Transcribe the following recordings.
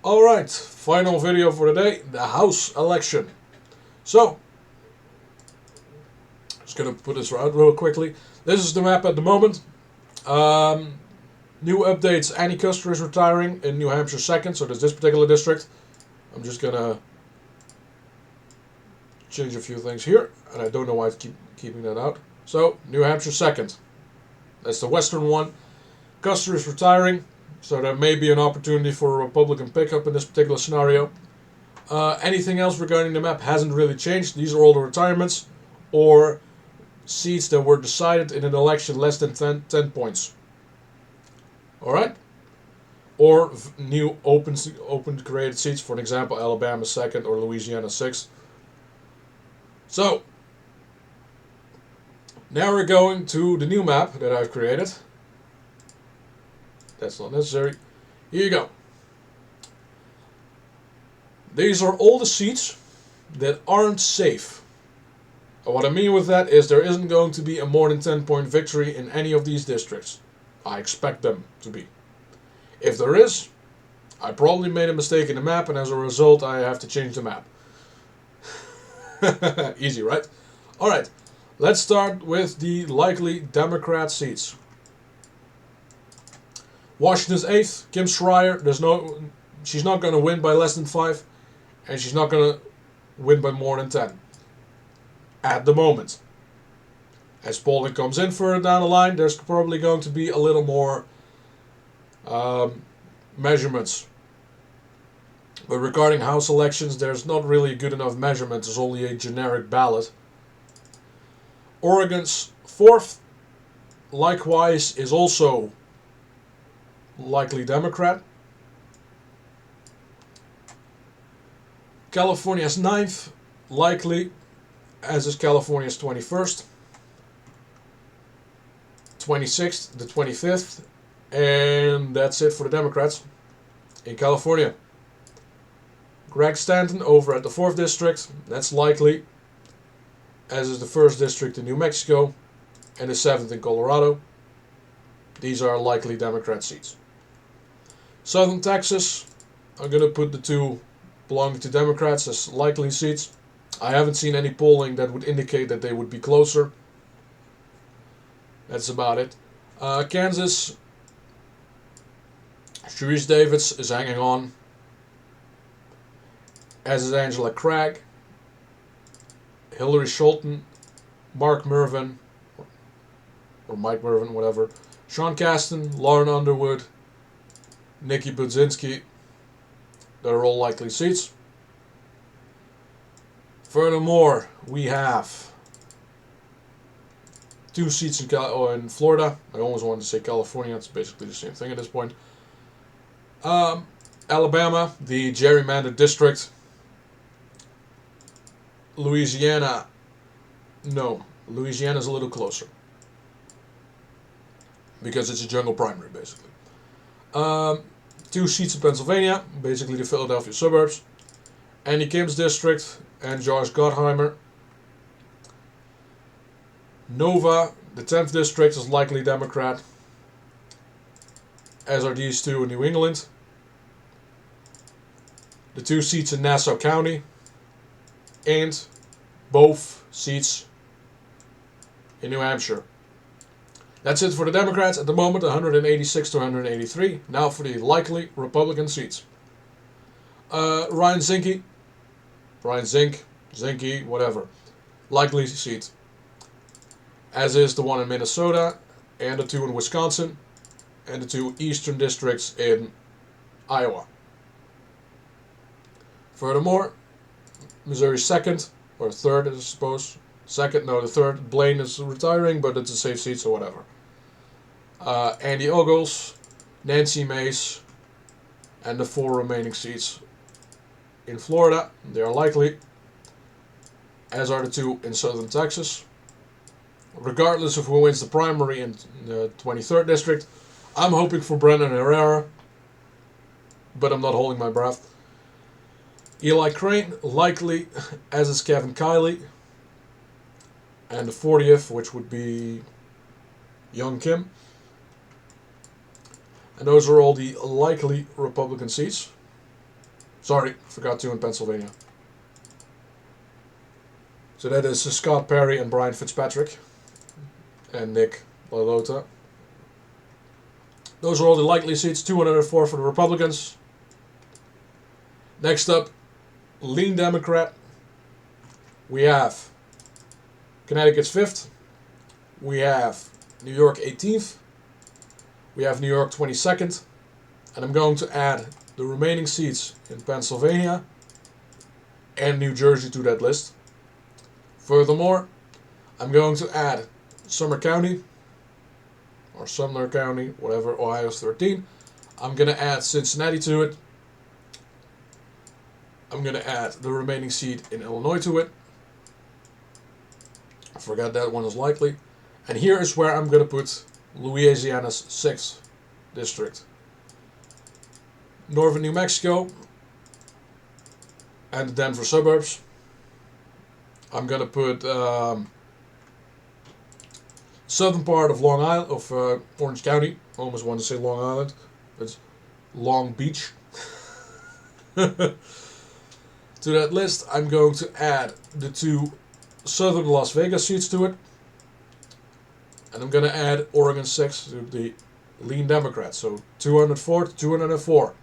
Alright, final video for the day, the House election. So, just gonna put this out real quickly. This is the map at the moment. New updates, Annie Custer is retiring in New Hampshire 2nd, so there's this particular district. I'm just gonna change a few things here, and I don't know why I keeping that out. So, New Hampshire 2nd. That's the western one. Custer is retiring, so there may be an opportunity for a Republican pickup in this particular scenario. Anything else regarding the map hasn't really changed. These are all the retirements or seats that were decided in an election less than 10 points. Alright? Or new open created seats, for an example, Alabama 2nd or Louisiana 6th. So, now we're going to the new map that I've created. That's not necessary. Here you go. These are all the seats that aren't safe. And what I mean with that is there isn't going to be a more than 10-point victory in any of these districts. I expect them to be. If there is, I probably made a mistake in the map, and as a result I have to change the map. Easy, right? Alright, let's start with the likely Democrat seats. Washington's 8th, Kim Schreier. She's not going to win by less than 5, and she's not going to win by more than 10. At the moment. As polling comes in further down the line, there's probably going to be a little more measurements. But regarding House elections, there's not really good enough measurement. There's only a generic ballot. Oregon's 4th, likewise, is also likely Democrat. California's 9th, likely, as is California's 21st. 26th, the 25th, and that's it for the Democrats in California. Greg Stanton over at the 4th district, that's likely, as is the 1st district in New Mexico and the 7th in Colorado. These are likely Democrat seats. Southern Texas, I'm going to put the two belonging to Democrats as likely seats. I haven't seen any polling that would indicate that they would be closer. That's about it. Kansas, Sharice Davids is hanging on, as is Angela Craig, Hillary Scholten, Mark Mervyn, or Mike Mervyn, whatever, Sean Casten, Lauren Underwood, Nikki Budzinski. That are all likely seats. Furthermore, we have 2 seats in Florida. I almost wanted to say California. It's basically the same thing at this point. Alabama, the gerrymandered district. Louisiana, no. Louisiana's a little closer. Because it's a jungle primary, basically. 2 seats in Pennsylvania, basically the Philadelphia suburbs. Andy Kim's district and Josh Gottheimer. Nova, the 10th district, is likely Democrat, as are these 2 in New England. The 2 seats in Nassau County, and both seats in New Hampshire. That's it for the Democrats at the moment, 186 to 183. Now for the likely Republican seats. Ryan Zinke, Zinke, whatever. Likely seat. As is the one in Minnesota, and the 2 in Wisconsin, and the 2 eastern districts in Iowa. Furthermore, Missouri 2nd, or 3rd, I suppose. 2nd, no, the 3rd. Blaine is retiring, but it's a safe seat, so whatever. Andy Ogles, Nancy Mace, and the 4 remaining seats in Florida. They are likely, as are the 2 in Southern Texas. Regardless of who wins the primary in the 23rd district, I'm hoping for Brendan Herrera, but I'm not holding my breath. Eli Crane, likely, as is Kevin Kiley. And the 40th, which would be Young Kim. And those are all the likely Republican seats. Sorry, forgot two in Pennsylvania. So that is Scott Perry and Brian Fitzpatrick. And Nick LaLota. Those are all the likely seats. 204 for the Republicans. Next up, lean Democrat. We have Connecticut's 5th. We have New York 18th. We have New York 22nd. And I'm going to add the remaining seats in Pennsylvania and New Jersey to that list. Furthermore, I'm going to add Sumner County, or Sumner County, whatever, Ohio's 13. I'm going to add Cincinnati to it. I'm going to add the remaining seat in Illinois to it. I forgot that one is likely. And here is where I'm going to put Louisiana's 6th district. Northern New Mexico and the Denver suburbs. I'm going to put southern part of Long Island, of Orange County. I almost want to say Long Island. It's Long Beach. To that list, I'm going to add the 2 southern Las Vegas seats to it. And I'm going to add Oregon 6 to the lean Democrats. So 204 to 204.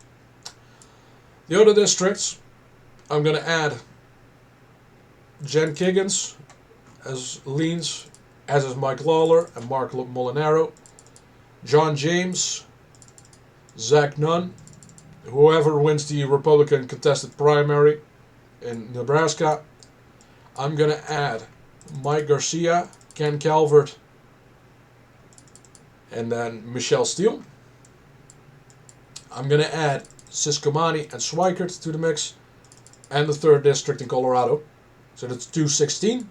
The other districts, I'm going to add Jen Kiggins as leans, as is Mike Lawler and Mark Molinaro. John James, Zach Nunn, whoever wins the Republican contested primary in Nebraska. I'm going to add Mike Garcia, Ken Calvert, and then Michelle Steele. I'm going to add Siscomani and Schweikert to the mix, and the 3rd district in Colorado. So that's 216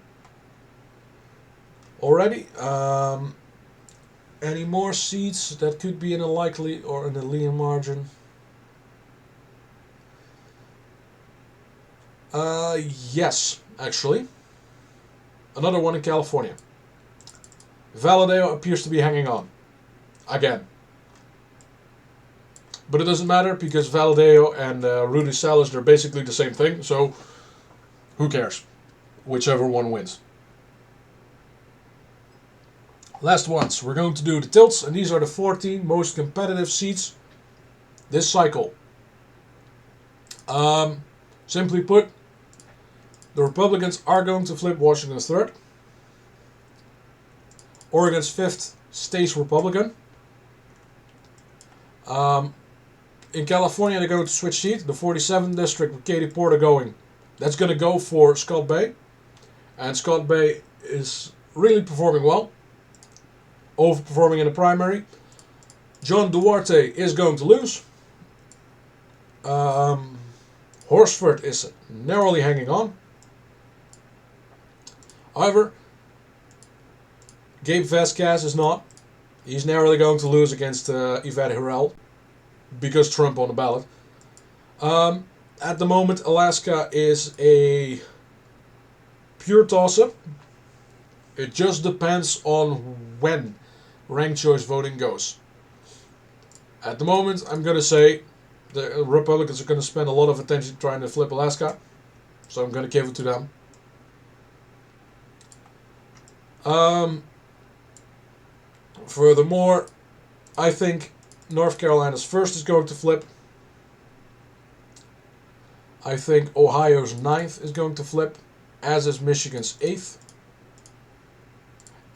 already. Any more seats that could be in a likely or in a lean margin? Yes, actually. Another one in California. Valadeo appears to be hanging on. Again. But it doesn't matter because Valadeo and Rudy Salas, they're basically the same thing. So who cares? Whichever one wins. Last ones. We're going to do the tilts. And these are the 14 most competitive seats this cycle. Simply put, the Republicans are going to flip Washington's 3rd. Oregon's 5th stays Republican. In California, they're going to switch seat. The 47th district with Katie Porter going. That's going to go for Scott Bay. And Scott Bay is really performing well. Overperforming in the primary. John Duarte is going to lose. Horsford is narrowly hanging on. However, Gabe Vasquez is not. He's narrowly going to lose against Yvette Herrell because Trump on the ballot. At the moment, Alaska is a pure toss-up. It just depends on when ranked choice voting goes. At the moment, I'm going to say the Republicans are going to spend a lot of attention trying to flip Alaska. So I'm going to give it to them. Furthermore, I think North Carolina's 1st is going to flip. I think Ohio's 9th is going to flip, as is Michigan's 8th.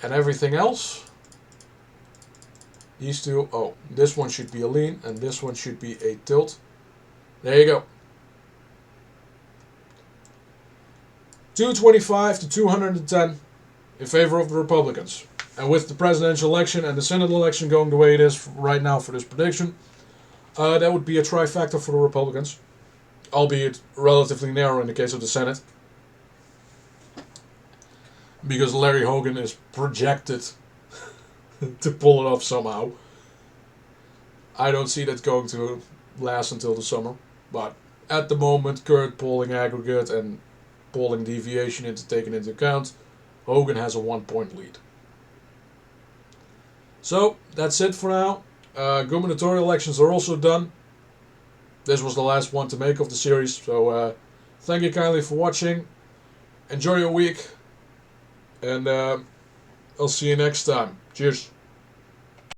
And everything else, these two, this one should be a lean, and this one should be a tilt. There you go. 225 to 210 in favor of the Republicans. And with the presidential election and the Senate election going the way it is right now for this prediction, that would be a trifecta for the Republicans, albeit relatively narrow in the case of the Senate, because Larry Hogan is projected to pull it off somehow. I don't see that going to last until the summer, but at the moment, current polling aggregate and polling deviation taken into account, Hogan has a 1-point lead. So, that's it for now. Gubernatorial elections are also done. this was the last one to make of the series. So thank you kindly for watching. Enjoy your week, and I'll see you next time. Cheers.